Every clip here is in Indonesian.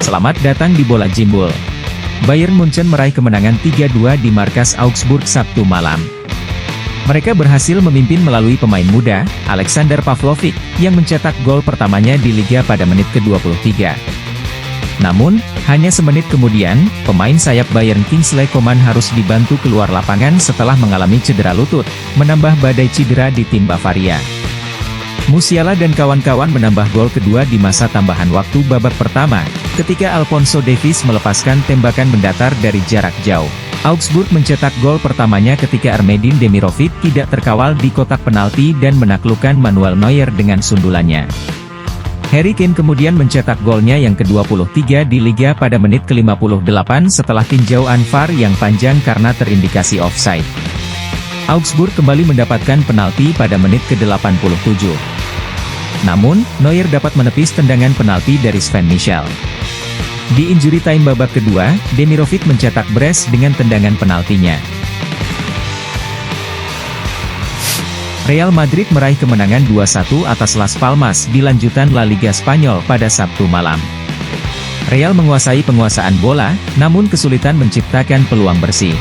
Selamat datang di Bola Jimbul. Bayern Munchen meraih kemenangan 3-2 di markas Augsburg Sabtu malam. Mereka berhasil memimpin melalui pemain muda, Alexander Pavlovic, yang mencetak gol pertamanya di Liga pada menit ke-23. Namun, hanya semenit kemudian, pemain sayap Bayern Kingsley Coman harus dibantu keluar lapangan setelah mengalami cedera lutut, menambah badai cedera di tim Bavaria. Musiala dan kawan-kawan menambah gol kedua di masa tambahan waktu babak pertama, ketika Alphonso Davies melepaskan tembakan mendatar dari jarak jauh. Augsburg mencetak gol pertamanya ketika Armedin Demirovic tidak terkawal di kotak penalti dan menaklukkan Manuel Neuer dengan sundulannya. Harry Kane kemudian mencetak golnya yang ke-23 di Liga pada menit ke-58 setelah tinjauan VAR yang panjang karena terindikasi offside. Augsburg kembali mendapatkan penalti pada menit ke-87. Namun, Neuer dapat menepis tendangan penalti dari Sven Michel. Di injury time babak kedua, Demirovic mencetak brace dengan tendangan penaltinya. Real Madrid meraih kemenangan 2-1 atas Las Palmas di lanjutan La Liga Spanyol pada Sabtu malam. Real menguasai penguasaan bola, namun kesulitan menciptakan peluang bersih.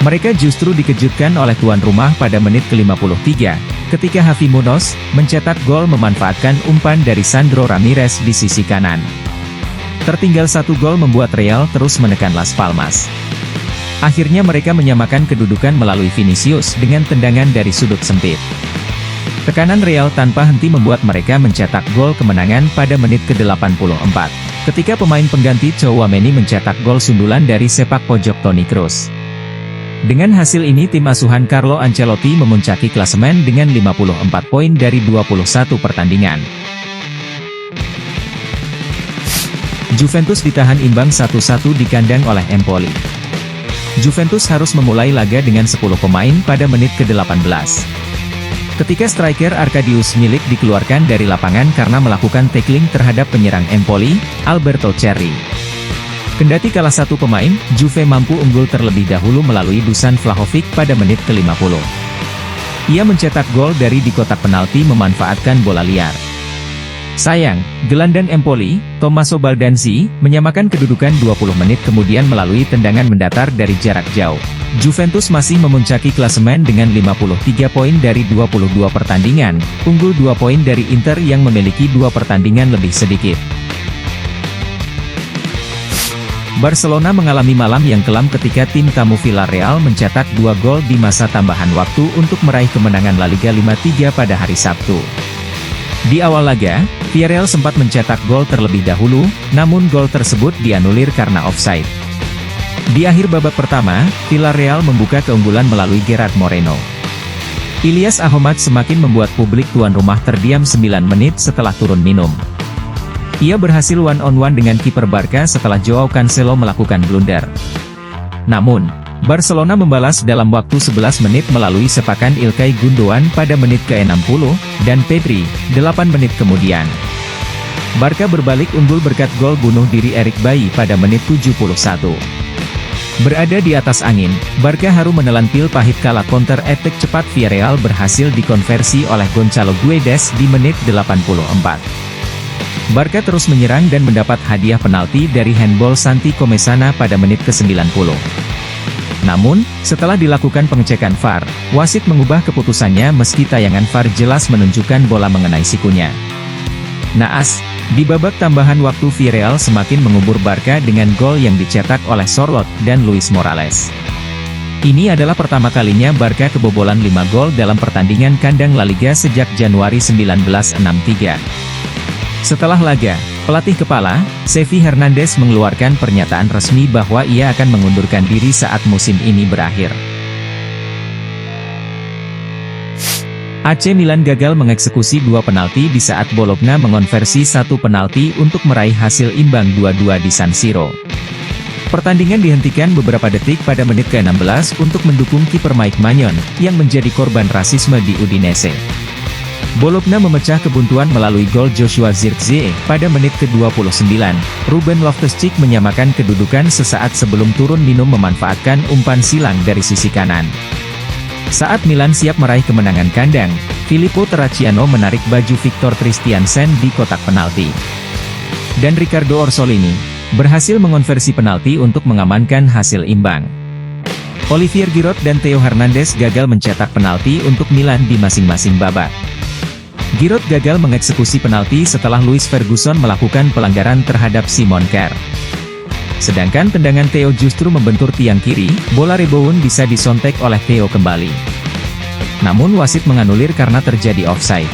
Mereka justru dikejutkan oleh tuan rumah pada menit ke-53, ketika Javi Munoz mencetak gol memanfaatkan umpan dari Sandro Ramirez di sisi kanan. Tertinggal satu gol membuat Real terus menekan Las Palmas. Akhirnya mereka menyamakan kedudukan melalui Vinicius dengan tendangan dari sudut sempit. Tekanan Real tanpa henti membuat mereka mencetak gol kemenangan pada menit ke-84, ketika pemain pengganti Tchouaméni mencetak gol sundulan dari sepak pojok Toni Kroos. Dengan hasil ini tim asuhan Carlo Ancelotti memuncaki klasemen dengan 54 poin dari 21 pertandingan. Juventus ditahan imbang 1-1 di kandang oleh Empoli. Juventus harus memulai laga dengan 10 pemain pada menit ke-18. Ketika striker Arkadiusz Milik dikeluarkan dari lapangan karena melakukan tackling terhadap penyerang Empoli, Alberto Cerri. Kendati kalah satu pemain, Juve mampu unggul terlebih dahulu melalui Dusan Vlahovic pada menit ke-50. Ia mencetak gol dari di kotak penalti memanfaatkan bola liar. Sayang, gelandang Empoli, Tommaso Baldanzi, menyamakan kedudukan 20 menit kemudian melalui tendangan mendatar dari jarak jauh. Juventus masih memuncaki klasemen dengan 53 poin dari 22 pertandingan, unggul 2 poin dari Inter yang memiliki 2 pertandingan lebih sedikit. Barcelona mengalami malam yang kelam ketika tim tamu Villarreal mencetak 2 gol di masa tambahan waktu untuk meraih kemenangan La Liga 5-3 pada hari Sabtu. Di awal laga, Villarreal sempat mencetak gol terlebih dahulu, namun gol tersebut dianulir karena offside. Di akhir babak pertama, Villarreal membuka keunggulan melalui Gerard Moreno. Ilyas Ahmad semakin membuat publik tuan rumah terdiam 9 menit setelah turun minum. Ia berhasil one-on-one dengan kiper Barca setelah Joao Cancelo melakukan blunder. Namun, Barcelona membalas dalam waktu 11 menit melalui sepakan Ilkay Gundogan pada menit ke-60, dan Pedri, 8 menit kemudian. Barca berbalik unggul berkat gol bunuh diri Eric Bailly pada menit 71. Berada di atas angin, Barca haru menelan pil pahit kala counter-attack cepat Villarreal berhasil dikonversi oleh Gonçalo Guedes di menit 84. Barca terus menyerang dan mendapat hadiah penalti dari handball Santi Comesana pada menit ke-90. Namun, setelah dilakukan pengecekan VAR, wasit mengubah keputusannya meski tayangan VAR jelas menunjukkan bola mengenai sikunya. Naas, di babak tambahan waktu Villarreal semakin mengubur Barca dengan gol yang dicetak oleh Sorloth dan Luis Morales. Ini adalah pertama kalinya Barca kebobolan 5 gol dalam pertandingan kandang La Liga sejak Januari 1963. Setelah laga, pelatih kepala, Xavi Hernandez mengeluarkan pernyataan resmi bahwa ia akan mengundurkan diri saat musim ini berakhir. AC Milan gagal mengeksekusi 2 penalti di saat Bologna mengonversi 1 penalti untuk meraih hasil imbang 2-2 di San Siro. Pertandingan dihentikan beberapa detik pada menit ke-16 untuk mendukung kiper Mike Maignan, yang menjadi korban rasisme di Udinese. Bologna memecah kebuntuan melalui gol Joshua Zirkzee pada menit ke-29. Ruben Loftus-Cheek menyamakan kedudukan sesaat sebelum turun minum memanfaatkan umpan silang dari sisi kanan. Saat Milan siap meraih kemenangan kandang, Filippo Terracciano menarik baju Victor Christiansen di kotak penalti. dan Riccardo Orsolini, berhasil mengonversi penalti untuk mengamankan hasil imbang. Olivier Giroud dan Theo Hernandez gagal mencetak penalti untuk Milan di masing-masing babak. Giroud gagal mengeksekusi penalti setelah Louis Ferguson melakukan pelanggaran terhadap Simon Kjær. Sedangkan tendangan Theo justru membentur tiang kiri, bola rebound bisa disontek oleh Theo kembali. Namun wasit menganulir karena terjadi offside.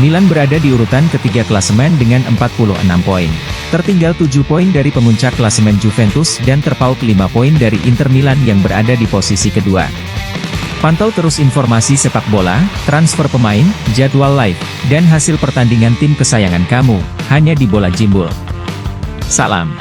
Milan berada di urutan ketiga klasemen dengan 46 poin. Tertinggal 7 poin dari pemuncak klasemen Juventus dan terpaut 5 poin dari Inter Milan yang berada di posisi kedua. Pantau terus informasi sepak bola, transfer pemain, jadwal live, dan hasil pertandingan tim kesayangan kamu, hanya di Bola Jimbul. Salam.